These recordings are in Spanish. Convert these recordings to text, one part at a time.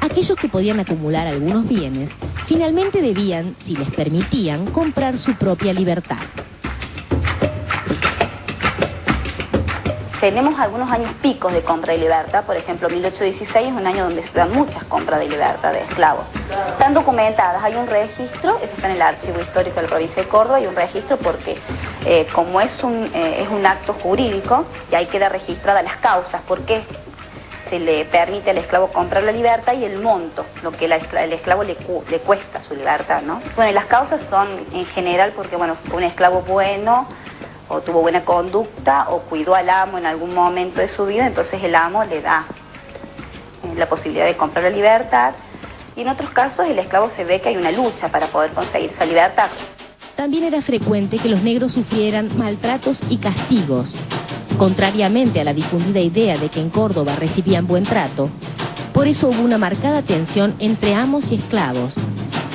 Aquellos que podían acumular algunos bienes, finalmente debían, si les permitían, comprar su propia libertad. Tenemos algunos años picos de compra de libertad, por ejemplo 1816 es un año donde se dan muchas compras de libertad de esclavos. Están documentadas, hay un registro, eso está en el archivo histórico de la provincia de Córdoba, hay un registro porque como es un acto jurídico y ahí queda registrada las causas, por qué se le permite al esclavo comprar la libertad y el monto, lo que el esclavo le cuesta su libertad, ¿no? Bueno, y las causas son en general porque, bueno, fue un esclavo bueno, o tuvo buena conducta, o cuidó al amo en algún momento de su vida, entonces el amo le da la posibilidad de comprar la libertad, y en otros casos el esclavo se ve que hay una lucha para poder conseguir esa libertad. También era frecuente que los negros sufrieran maltratos y castigos. Contrariamente a la difundida idea de que en Córdoba recibían buen trato, por eso hubo una marcada tensión entre amos y esclavos,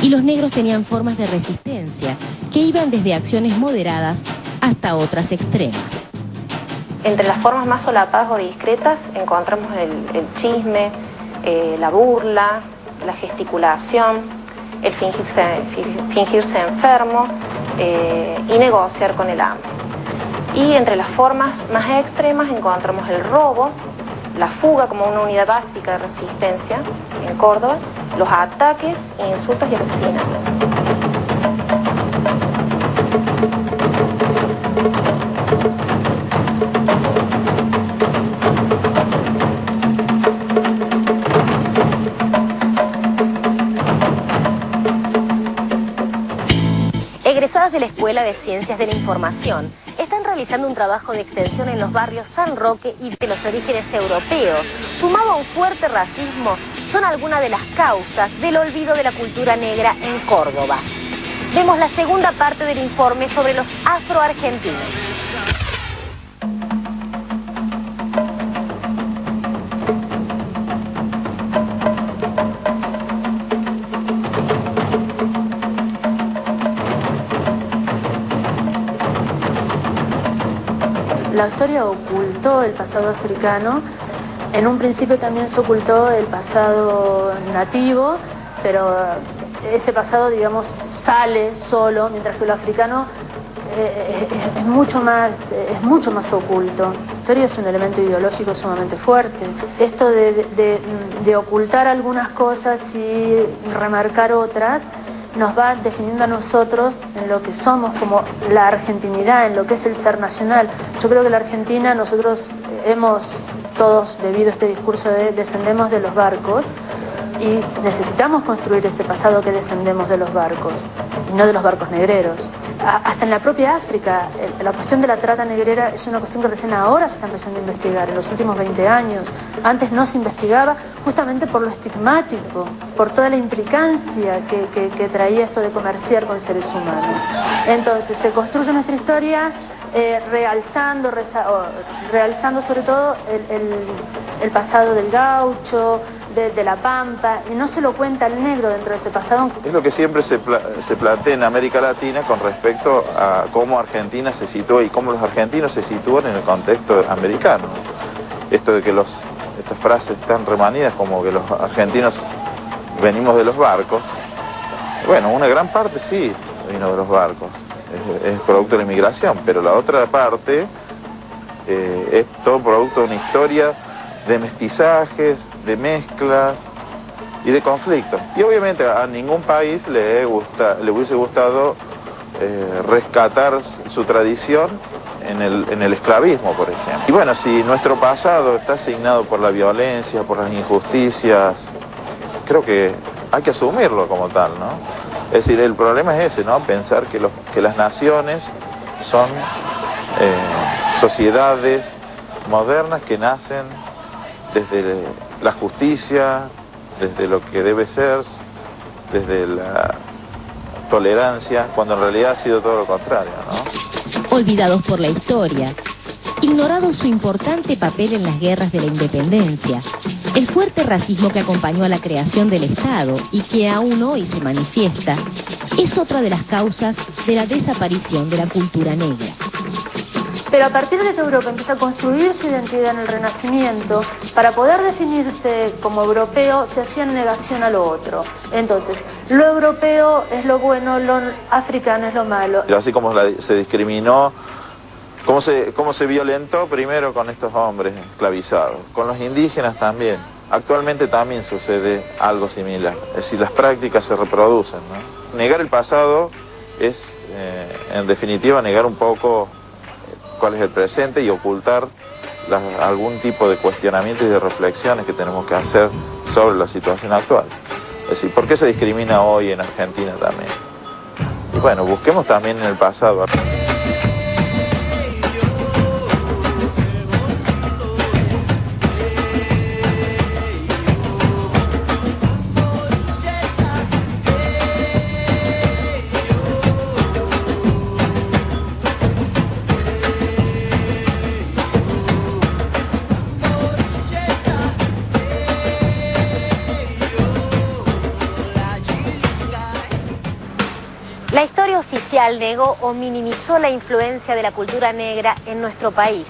y los negros tenían formas de resistencia que iban desde acciones moderadas hasta otras extremas. Entre las formas más solapadas o discretas encontramos el chisme, la burla, la gesticulación, el fingirse enfermo y negociar con el amo. Y entre las formas más extremas encontramos el robo, la fuga como una unidad básica de resistencia en Córdoba, los ataques, insultos y asesinatos. Egresadas de la Escuela de Ciencias de la Información, están realizando un trabajo de extensión en los barrios San Roque y de los orígenes europeos. Sumado a un fuerte racismo, son algunas de las causas del olvido de la cultura negra en Córdoba. Vemos la segunda parte del informe sobre los afroargentinos. La historia ocultó el pasado africano. En un principio también se ocultó el pasado nativo, pero ese pasado, digamos, sale solo, mientras que lo africano es mucho más oculto. La historia es un elemento ideológico sumamente fuerte. Esto de ocultar algunas cosas y remarcar otras nos va definiendo a nosotros en lo que somos como la argentinidad, en lo que es el ser nacional. Yo creo que la Argentina, nosotros hemos todos bebido este discurso de descendemos de los barcos, y necesitamos construir ese pasado que descendemos de los barcos y no de los barcos negreros. Hasta en la propia África, la cuestión de la trata negrera es una cuestión que recién ahora se está empezando a investigar, en los últimos 20 años. Antes no se investigaba justamente por lo estigmático, por toda la implicancia que traía esto de comerciar con seres humanos. Entonces se construye nuestra historia realzando sobre todo el pasado del gaucho, de la pampa, y no se lo cuenta el negro dentro de ese pasado. Es lo que siempre se plantea en América Latina con respecto a cómo Argentina se sitúa y cómo los argentinos se sitúan en el contexto americano. Esto de que estas frases tan remanidas como que los argentinos venimos de los barcos, bueno, una gran parte sí vino de los barcos, es producto de la inmigración, pero la otra parte es todo producto de una historia de mestizajes, de mezclas y de conflictos. Y obviamente a ningún país le hubiese gustado rescatar su tradición en el esclavismo, por ejemplo. Y bueno, si nuestro pasado está asignado por la violencia, por las injusticias, creo que hay que asumirlo como tal, ¿no? Es decir, el problema es ese, ¿no? Pensar que las naciones son sociedades modernas que nacen desde la justicia, desde lo que debe ser, desde la tolerancia, cuando en realidad ha sido todo lo contrario, ¿no? Olvidados por la historia, ignorado su importante papel en las guerras de la independencia, el fuerte racismo que acompañó a la creación del Estado y que aún hoy se manifiesta, es otra de las causas de la desaparición de la cultura negra. Pero a partir de que Europa empieza a construir su identidad en el Renacimiento, para poder definirse como europeo, se hacía en negación a lo otro. Entonces, lo europeo es lo bueno, lo africano es lo malo. Así como se discriminó, cómo se violentó primero con estos hombres esclavizados, con los indígenas también. Actualmente también sucede algo similar, es decir, las prácticas se reproducen, ¿no? Negar el pasado es, en definitiva, negar un poco cuál es el presente y ocultar algún tipo de cuestionamientos y de reflexiones que tenemos que hacer sobre la situación actual. Es decir, ¿por qué se discrimina hoy en Argentina también? Y bueno, busquemos también en el pasado. La historia oficial negó o minimizó la influencia de la cultura negra en nuestro país,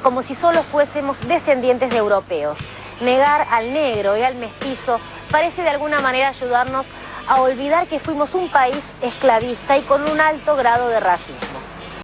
como si solo fuésemos descendientes de europeos. Negar al negro y al mestizo parece de alguna manera ayudarnos a olvidar que fuimos un país esclavista y con un alto grado de racismo.